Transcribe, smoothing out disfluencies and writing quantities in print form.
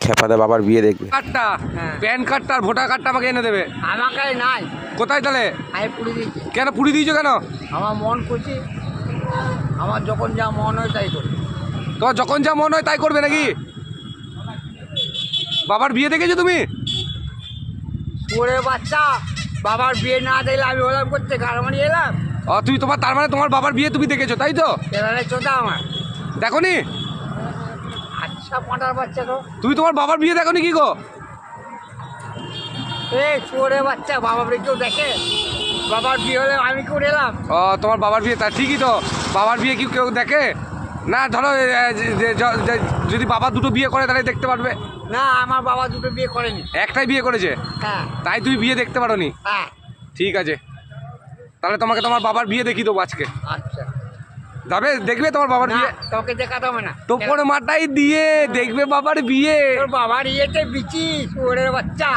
খেপাতে বাবার বিয়ে দেখবে। কার্ডটা, প্যান কার্ডটা আর ভোটার কার্ডটা আমাকে এনে দেবে। আমাকে নাই। কোথায় তাহলে? আমি পুড়ে দিচ্ছি। কেন পুড়ি দিয়েছো কেন? আমার মন খুশি, আমার যখন যা মন হয় তাই করি। তোমার যখন যা মন হয় তাই করবে নাকি? বাবার বিয়ে দেখেছো তুমি? ওরে বাচ্চা, বাবার বিয়ে না দেখলে আমি ওলাম করতে গাড়মানি এলাম। তুই তোমার তার মানে তোমার বাবার বিয়ে তুমি দেখেছো তাই তো? এবারে চোদা আমার। দেখোনি? আচ্ছা পাঁটার বাচ্চা তো। তুমি তোমার বাবার বিয়ে দেখোনি কি গো? এই চোরে বাচ্চা, বাবা বিয়ে কেউ দেখে? বাবার বিয়ে হলে আমি করে এলাম। তোমার বাবার বিয়ে, তা ঠিকই তো। বাবার বিয়ে কি কেউ দেখে? না ধরো যদি বাবা দুটো বিয়ে করে তাহলে দেখতে পারবে। না, আমার বাবা দুটো বিয়ে করেনি। একটাই বিয়ে করেছে, হ্যাঁ তাই তুমি বিয়ে দেখতে পারোনি। হ্যাঁ। ঠিক আছে, তাহলে তোমাকে তোমার বাবার বিয়ে দেখিয়ে দেবো আজকে। আচ্ছা যাবে দেখবে তোমার বাবার না, বিয়ে? তোকে দেখাতে হবে না। তোপর মাটাই দিয়ে দেখবে বাবার বিয়ে। তোর বাবার ইয়েতে বিচি ওরে বাচ্চা।